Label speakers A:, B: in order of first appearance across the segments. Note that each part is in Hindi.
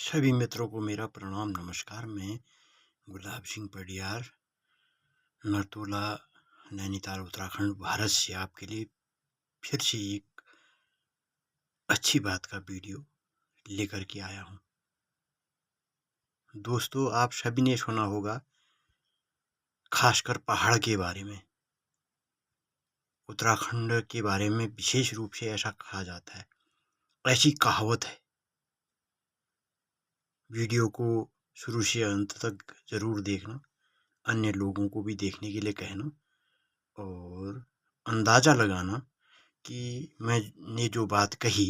A: सभी मित्रों को मेरा प्रणाम नमस्कार। मैं गुलाब सिंह पडियार, नरतोला, नैनीताल, उत्तराखंड, भारत से आपके लिए फिर से एक अच्छी बात का वीडियो लेकर के आया हूँ। दोस्तों, आप सभी ने सुना होगा, खासकर पहाड़ के बारे में, उत्तराखंड के बारे में विशेष रूप से ऐसा कहा जाता है, ऐसी कहावत है। वीडियो को शुरू से अंत तक जरूर देखना, अन्य लोगों को भी देखने के लिए कहना और अंदाज़ा लगाना कि मैंने जो बात कही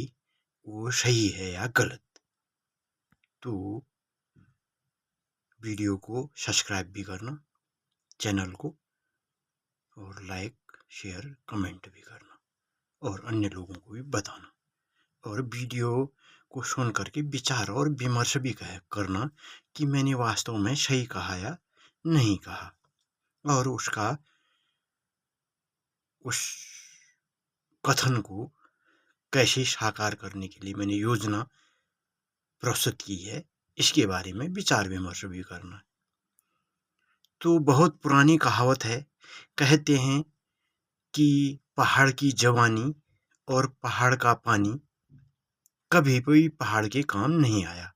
A: वो सही है या गलत। तो वीडियो को सब्सक्राइब भी करना, चैनल को, और लाइक, शेयर, कमेंट भी करना और अन्य लोगों को भी बताना। और वीडियो को सुन करके विचार और विमर्श भी करना कि मैंने वास्तव में सही कहा या नहीं कहा, और उस कथन को कैसे साकार करने के लिए मैंने योजना प्रस्तुत की है, इसके बारे में विचार विमर्श भी करना। तो बहुत पुरानी कहावत है, कहते हैं कि पहाड़ की जवानी और पहाड़ का पानी कभी भी पहाड़ के काम नहीं आया।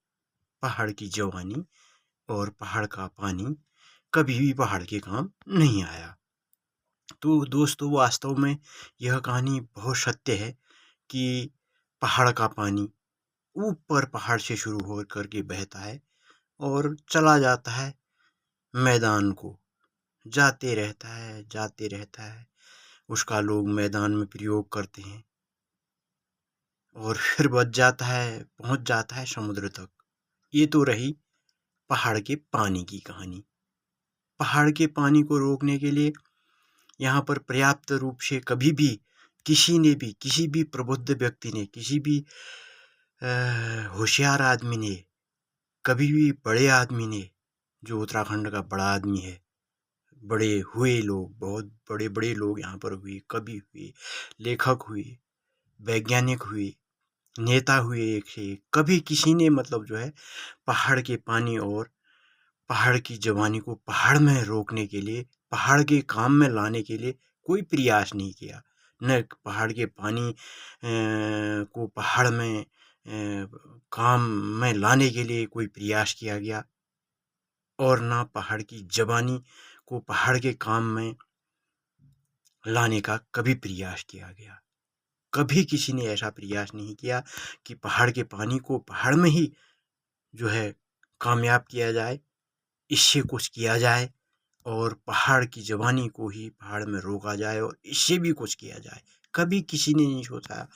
A: पहाड़ की जवानी और पहाड़ का पानी कभी भी पहाड़ के काम नहीं आया। तो दोस्तों, वास्तव में यह कहानी बहुत सत्य है कि पहाड़ का पानी ऊपर पहाड़ से शुरू हो करके बहता है और चला जाता है मैदान को, जाते रहता है। उसका लोग मैदान में प्रयोग करते हैं और फिर पहुंच जाता है समुद्र तक। ये तो रही पहाड़ के पानी की कहानी। पहाड़ के पानी को रोकने के लिए यहाँ पर पर्याप्त रूप से कभी भी किसी भी प्रबुद्ध व्यक्ति ने, किसी भी होशियार आदमी ने, कभी भी बड़े आदमी ने, जो उत्तराखंड का बड़ा आदमी है, बड़े हुए लोग, बहुत बड़े बड़े लोग यहाँ पर हुए, कवि हुए, लेखक हुए, वैज्ञानिक हुए, नेता हुए, एक से एक, कभी किसी ने जो है पहाड़ के पानी और पहाड़ की जवानी को पहाड़ में रोकने के लिए, पहाड़ के काम में लाने के लिए कोई प्रयास नहीं किया। न पहाड़ के पानी को पहाड़ में काम में लाने के लिए कोई प्रयास किया गया, और ना पहाड़ की जवानी को पहाड़ के काम में लाने का कभी प्रयास किया गया। कभी किसी ने ऐसा प्रयास नहीं किया कि पहाड़ के पानी को पहाड़ में ही जो है कामयाब किया जाए, इससे कुछ किया जाए, और पहाड़ की जवानी को ही पहाड़ में रोका जाए और इससे भी कुछ किया जाए। कभी किसी ने नहीं सोचा।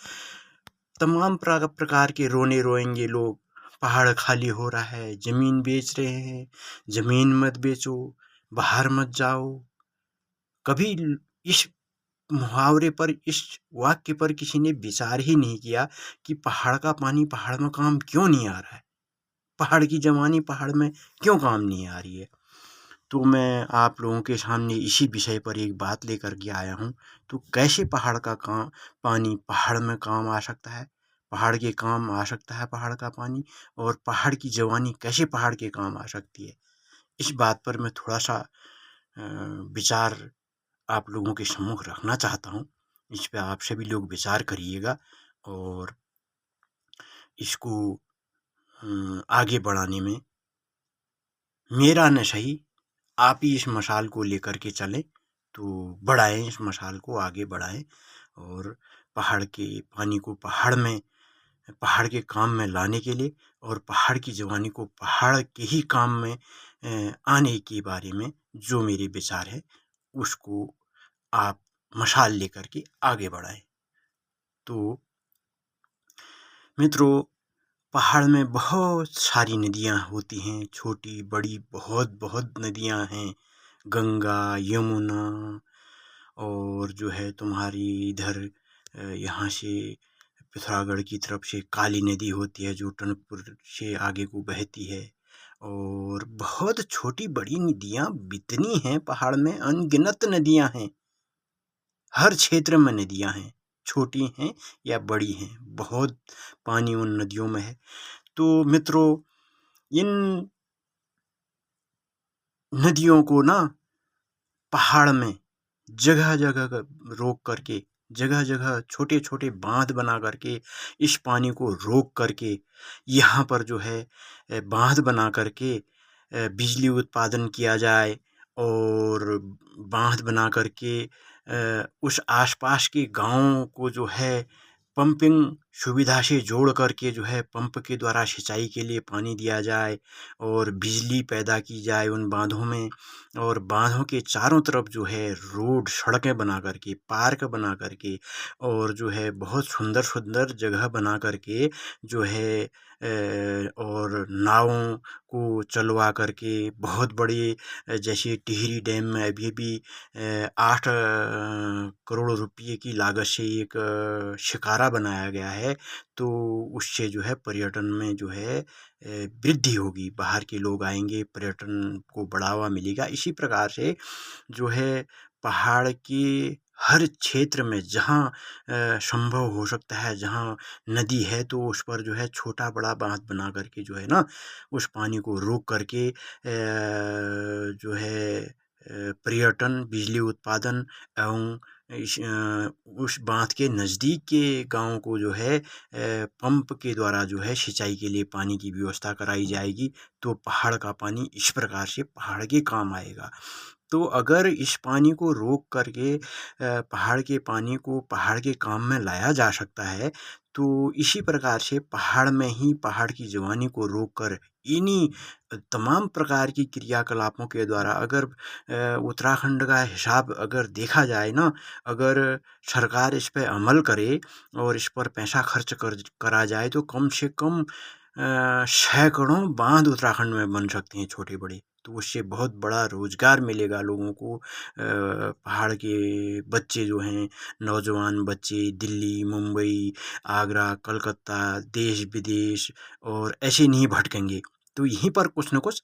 A: तमाम प्रकार के रोने रोएंगे लोग, पहाड़ खाली हो रहा है, जमीन बेच रहे हैं, जमीन मत बेचो, बाहर मत जाओ। कभी इस मुहावरे पर, इस वाक्य पर किसी ने विचार ही नहीं किया कि पहाड़ का पानी पहाड़ में काम क्यों नहीं आ रहा है, पहाड़ की जवानी पहाड़ में क्यों काम नहीं आ रही है। तो मैं आप लोगों के सामने इसी विषय पर एक बात लेकर के आया हूँ। तो कैसे पहाड़ का पानी पहाड़ में काम आ सकता है, पहाड़ के काम आ सकता है पहाड़ का पानी, और पहाड़ की जवानी कैसे पहाड़ के काम आ सकती है, इस बात पर मैं थोड़ा सा विचार आप लोगों के सम्मुख रखना चाहता हूँ। इस पे आप सभी लोग विचार करिएगा और इसको आगे बढ़ाने में मेरा न सही, आप ही इस मशाल को लेकर के चलें, तो बढ़ाएं, इस मशाल को आगे बढ़ाएं और पहाड़ के पानी को पहाड़ के काम में लाने के लिए, और पहाड़ की जवानी को पहाड़ के ही काम में आने के बारे में जो मेरे विचार है, उसको आप मशाल लेकर के आगे बढ़ाएं। तो मित्रों, पहाड़ में बहुत सारी नदियाँ होती हैं, छोटी बड़ी बहुत बहुत नदियाँ हैं। गंगा, यमुना, और जो है तुम्हारी इधर यहाँ से पिथौरागढ़ की तरफ से काली नदी होती है, जो टनकपुर से आगे को बहती है। और बहुत छोटी बड़ी नदियाँ इतनी हैं पहाड़ में, अनगिनत नदियाँ हैं। हर क्षेत्र में नदियाँ हैं, छोटी हैं या बड़ी हैं, बहुत पानी उन नदियों में है। तो मित्रों, इन नदियों को ना पहाड़ में जगह-जगह रोक करके, जगह-जगह छोटे-छोटे बाँध बना करके, इस पानी को रोक करके, यहाँ पर जो है बाँध बना करके बिजली उत्पादन किया जाए और बाँध बना करके उस आस-पास के गाँव को जो है पंपिंग सुविधा से जोड़ करके जो है पंप के द्वारा सिंचाई के लिए पानी दिया जाए और बिजली पैदा की जाए उन बाँधों में। और बाँधों के चारों तरफ जो है रोड, सड़कें बना कर के, पार्क बना कर के और जो है बहुत सुंदर-सुंदर जगह बना कर के जो है और नावों को चलवा कर के बहुत बड़े जैसे टिहरी डैम में अभी-अभी 8 करोड़ रुपये की लागत से एक शिकारा बनाया गया है। तो उससे जो है पर्यटन में जो है वृद्धि होगी, बाहर के लोग आएँगे, पर्यटन को बढ़ावा मिलेगा। इसी प्रकार से जो है पहाड़ के हर क्षेत्र में जहाँ संभव हो सकता है, जहाँ नदी है तो उस पर जो है छोटा-बड़ा बाँध बना कर के जो है ना, उस पानी को रोक करके जो है पर्यटन, बिजली उत्पादन एवं उस बाँध के नज़दीक के गाँव को जो है पंप के द्वारा जो है सिंचाई के लिए पानी की व्यवस्था कराई जाएगी, तो पहाड़ का पानी इस प्रकार से पहाड़ के काम आएगा। तो अगर इस पानी को रोक करके पहाड़ के पानी को पहाड़ के काम में लाया जा सकता है, तो इसी प्रकार से पहाड़ में ही पहाड़ की जवानी को रोक कर इन्हीं तमाम प्रकार की क्रियाकलापों के द्वारा अगर उत्तराखंड का हिसाब अगर देखा जाए ना, अगर सरकार इस पे अमल करे और इस पर पैसा खर्च करा जाए तो कम से कम सैकड़ों बाँध उत्तराखंड में बन सकते हैं छोटे-बड़े। तो उससे बहुत बड़ा रोज़गार मिलेगा लोगों को। पहाड़ के बच्चे जो हैं, नौजवान बच्चे दिल्ली, मुंबई, आगरा, कलकत्ता, देश-विदेश और ऐसे नहीं भटकेंगे। तो यहीं पर कुछ न कुछ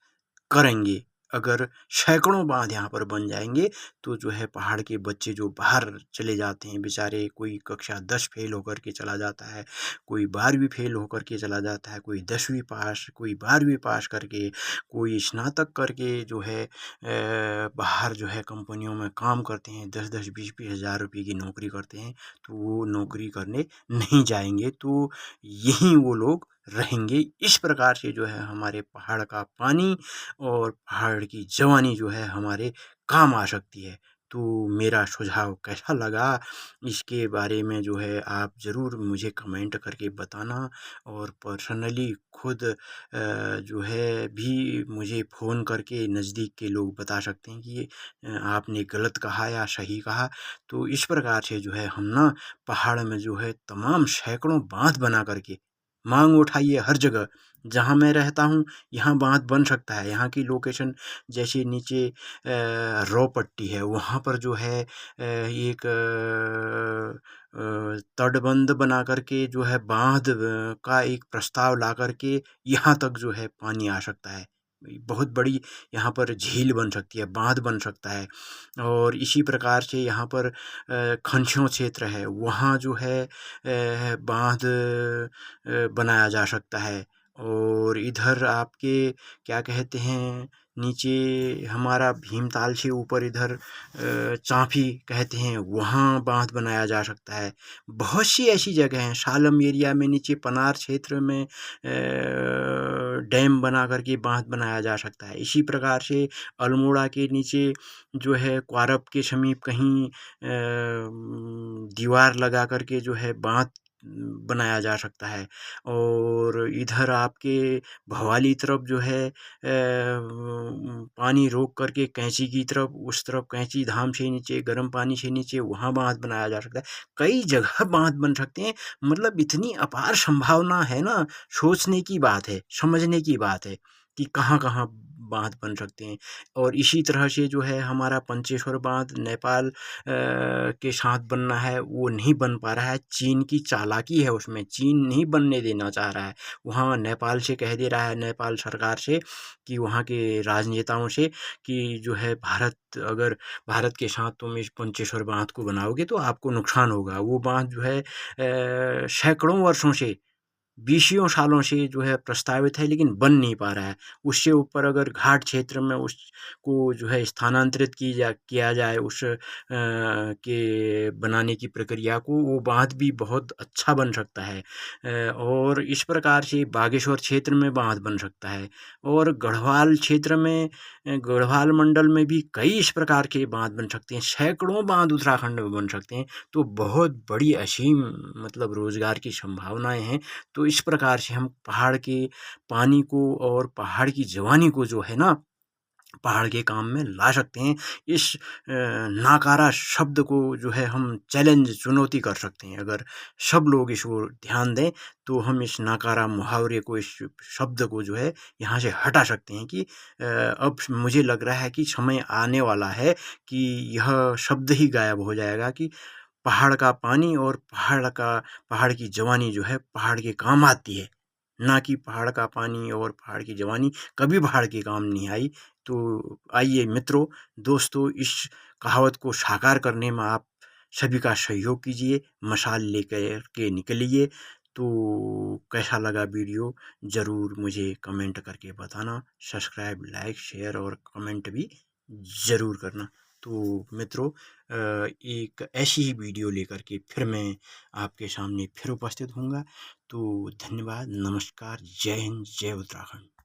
A: करेंगे। अगर सैकड़ों बाँध यहाँ पर बन जाएँगे, तो जो है पहाड़ के बच्चे जो बाहर चले जाते हैं बेचारे, कोई कक्षा 10 फ़ेल होकर के चला जाता है, कोई 12वीं फ़ेल होकर के चला जाता है, कोई 10वीं पास, कोई 12वीं पास करके, कोई स्नातक करके जो है बाहर जो है कंपनियों में काम करते हैं, 10-10, 20-20 हज़ार रुपए की नौकरी करते हैं, तो वो नौकरी करने नहीं जाएँगे, तो यहीं वो लोग रहेंगे। इस प्रकार से जो है हमारे पहाड़ का पानी और पहाड़ की जवानी जो है हमारे काम आ सकती है। तो मेरा सुझाव कैसा लगा, इसके बारे में जो है आप ज़रूर मुझे कमेंट करके बताना और पर्सनली खुद जो है भी मुझे फ़ोन करके नज़दीक के लोग बता सकते हैं कि ये आपने गलत कहा या सही कहा। तो इस प्रकार से जो है हम ना पहाड़ में जो है तमाम सैकड़ों बाँध बना कर के माँग उठाइए हर जगह। जहाँ मैं रहता हूँ यहाँ बाँध बन सकता है। यहाँ की लोकेशन जैसे नीचे रौ पट्टी है, वहाँ पर जो है एक तटबंध बना कर के जो है बाँध का एक प्रस्ताव ला कर के यहाँ तक जो है पानी आ सकता है। बहुत बड़ी यहाँ पर झील बन सकती है, बाँध बन सकता है और इसी प्रकार से यहाँ पर खनस्यों क्षेत्र है, वहाँ जो है बाँध बनाया जा सकता है और इधर आपके क्या कहते हैं, नीचे हमारा भीमताल से ऊपर इधर चाँफी कहते हैं, वहाँ बाँध बनाया जा सकता है। बहुत सी ऐसी जगह हैं, सालम एरिया में नीचे पनार क्षेत्र में डैम बना कर के बाँध बनाया जा सकता है। इसी प्रकार से अल्मोड़ा के नीचे जो है क्वारब के समीप कहीं दीवार लगा कर के जो है बाँध बनाया जा सकता है और इधर आपके भवाली तरफ जो है पानी रोक करके कैंची की तरफ, उस तरफ कैंची धाम से नीचे, गर्म पानी से नीचे वहाँ बाँध बनाया जा सकता है। कई जगह बाँध बन सकते हैं, मतलब इतनी अपार संभावना है ना, सोचने की बात है, समझने की बात है कि कहाँ-कहाँ बाँध बन सकते हैं और इसी तरह से जो है हमारा पंचेश्वर बाँध नेपाल के साथ बनना है, वो नहीं बन पा रहा है। चीन की चालाकी है उसमें, चीन नहीं बनने देना चाह रहा है। वहाँ नेपाल से कह दे रहा है, नेपाल सरकार से कि वहाँ के राजनेताओं से कि जो है अगर भारत के साथ तुम इस पंचेश्वर बाँध को बनाओगे तो आपको नुकसान होगा। वो बाँध जो है सैकड़ों वर्षों से बीसियों सालों से जो है प्रस्तावित है, लेकिन बन नहीं पा रहा है। उससे ऊपर अगर घाट क्षेत्र में उसको जो है स्थानांतरित किया जाए उस के बनाने की प्रक्रिया को, वो बाँध भी बहुत अच्छा बन सकता है। और इस प्रकार से बागेश्वर क्षेत्र में बाँध बन सकता है, और गढ़वाल क्षेत्र में गढ़वाल मंडल में भी कई इस प्रकार के बाँध बन सकते हैं, सैकड़ों बाँध उत्तराखंड में बन सकते हैं। तो बहुत बड़ी असीम मतलब रोज़गार की संभावनाएँ हैं। तो इस प्रकार से हम पहाड़ के पानी को और पहाड़ की जवानी को जो है ना, पहाड़ के काम में ला सकते हैं। इस नाकारा शब्द को जो है हम चुनौती कर सकते हैं। अगर सब लोग इस ओर ध्यान दें, तो हम इस नाकारा मुहावरे को, इस शब्द को जो है यहाँ से हटा सकते हैं कि अब मुझे लग रहा है कि समय आने वाला है कि यह शब्द ही गायब हो जाएगा कि पहाड़ का पानी और पहाड़ की जवानी जो है पहाड़ के काम आती है, ना कि पहाड़ का पानी और पहाड़ की जवानी कभी पहाड़ के काम नहीं आई। तो आइए मित्रों, दोस्तों, इस कहावत को साकार करने में आप सभी का सहयोग कीजिए, मशाल लेकर के निकलिए। तो कैसा लगा वीडियो ज़रूर मुझे कमेंट करके बताना। सब्सक्राइब, लाइक, शेयर और कमेंट भी ज़रूर करना। तो मित्रों, एक ऐसी ही वीडियो लेकर के फिर मैं आपके सामने फिर उपस्थित होऊँगा। तो धन्यवाद, नमस्कार, जय हिंद, जय उत्तराखंड।